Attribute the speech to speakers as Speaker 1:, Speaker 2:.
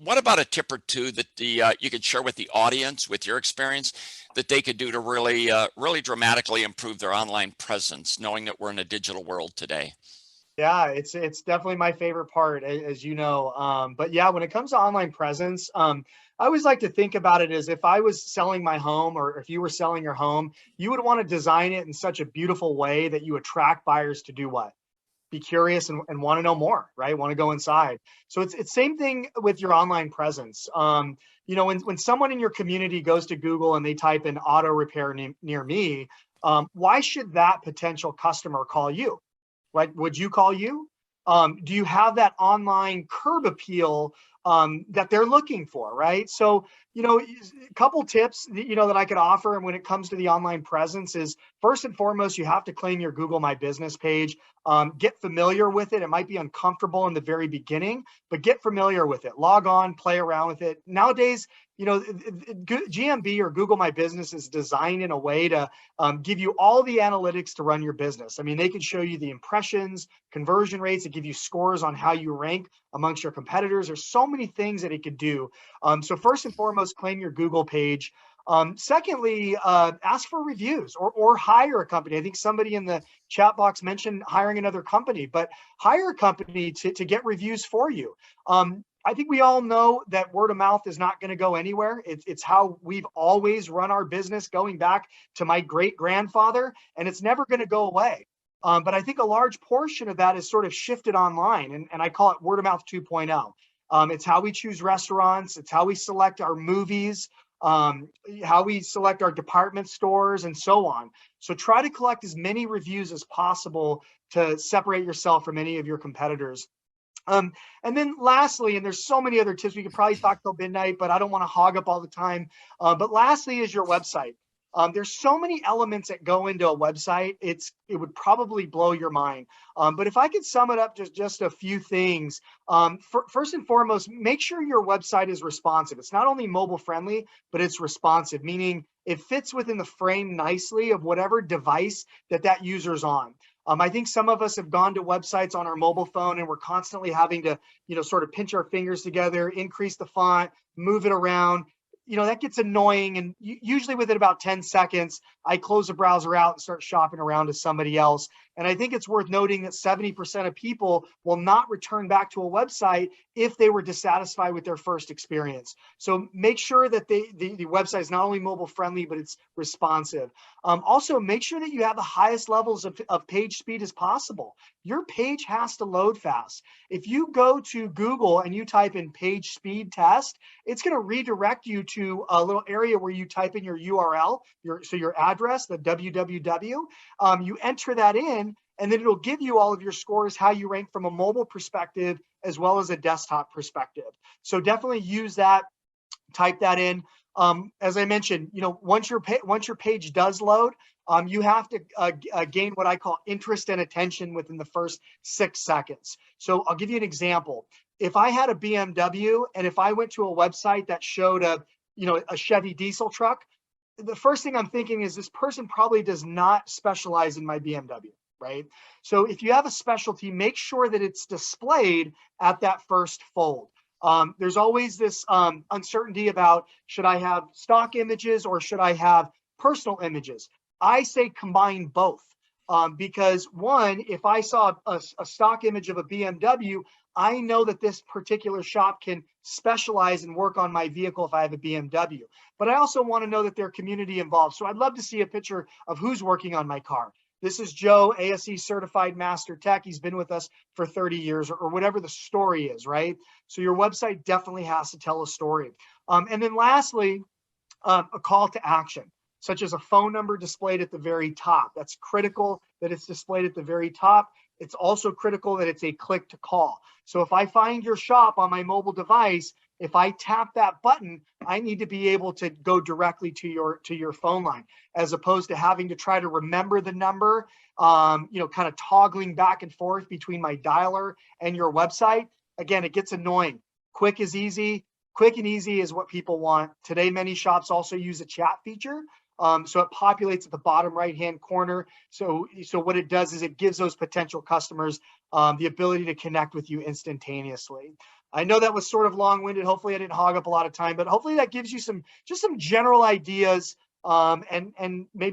Speaker 1: what about a tip or two that you could share with the audience, with your experience, that they could do to really dramatically improve their online presence, knowing that we're in a digital world today?
Speaker 2: Yeah, it's definitely my favorite part, as you know. But yeah, when it comes to online presence, I always like to think about it as if I was selling my home, or if you were selling your home, you would want to design it in such a beautiful way that you attract buyers to do what? Be curious and want to know more, right? Want to go inside. So it's same thing with your online presence. When someone in your community goes to Google and they type in auto repair near me, why should that potential customer call you? Like, would you call you? Do you have that online curb appeal that they're looking for, right? So, a couple tips that I could offer, and when it comes to the online presence, is first and foremost, you have to claim your Google My Business page. Get familiar with it. It might be uncomfortable in the very beginning, but get familiar with it. Log on, play around with it. Nowadays, GMB, or Google My Business, is designed in a way to give you all the analytics to run your business. I mean, they can show you the impressions, conversion rates, and give you scores on how you rank amongst your competitors. There's so many things that it could do. So first and foremost, claim your Google page. Secondly, ask for reviews, or hire a company. I think somebody in the chat box mentioned hiring another company, but hire a company to get reviews for you. I think we all know that word of mouth is not going to go anywhere. It's how we've always run our business, going back to my great grandfather, and it's never going to go away. But I think a large portion of that is sort of shifted online, and I call it word of mouth 2.0. It's how we choose restaurants. It's how we select our movies, how we select our department stores, and so on. So try to collect as many reviews as possible to separate yourself from any of your competitors. And then lastly, and there's so many other tips, we could probably talk till midnight, but I don't want to hog up all the time. But lastly is your website. There's so many elements that go into a website, it would probably blow your mind. But if I could sum it up, just a few things. First and foremost, make sure your website is responsive. It's not only mobile friendly, but it's responsive, meaning it fits within the frame nicely of whatever device that user's on. I think some of us have gone to websites on our mobile phone and we're constantly having to, sort of pinch our fingers together, increase the font, move it around. That gets annoying. And usually within about 10 seconds, I close the browser out and start shopping around to somebody else. And I think it's worth noting that 70% of people will not return back to a website if they were dissatisfied with their first experience. So make sure that the website is not only mobile friendly, but it's responsive. Also, make sure that you have the highest levels of page speed as possible. Your page has to load fast. If you go to Google and you type in page speed test, it's going to redirect you to a little area where you type in your URL, your address, the www. You enter that in, and then it'll give you all of your scores, how you rank from a mobile perspective as well as a desktop perspective. So definitely use that, type that in. As I mentioned, once your page does load, you have to gain what I call interest and attention within the first 6 seconds. So I'll give you an example. If I had a BMW and if I went to a website that showed a Chevy diesel truck, the first thing I'm thinking is this person probably does not specialize in my BMW, right? So if you have a specialty, make sure that it's displayed at that first fold. There's always this uncertainty about, should I have stock images or should I have personal images? I say combine both. Because one, if I saw a stock image of a BMW, I know that this particular shop can specialize and work on my vehicle if I have a BMW. But I also want to know that they're community involved. So I'd love to see a picture of who's working on my car. This is Joe, ASE certified master tech. He's been with us for 30 years, or whatever the story is, right? So your website definitely has to tell a story. And then lastly, a call to action, such as a phone number displayed at the very top. That's critical that it's displayed at the very top. It's also critical that it's a click to call. So if I find your shop on my mobile device, if I tap that button, I need to be able to go directly to your phone line, as opposed to having to try to remember the number, kind of toggling back and forth between my dialer and your website. Again, it gets annoying. Quick is easy. Quick and easy is what people want. Today, many shops also use a chat feature. So it populates at the bottom right-hand corner. So what it does is it gives those potential customers the ability to connect with you instantaneously. I know that was sort of long-winded. Hopefully I didn't hog up a lot of time, but hopefully that gives you some, just some general ideas, and maybe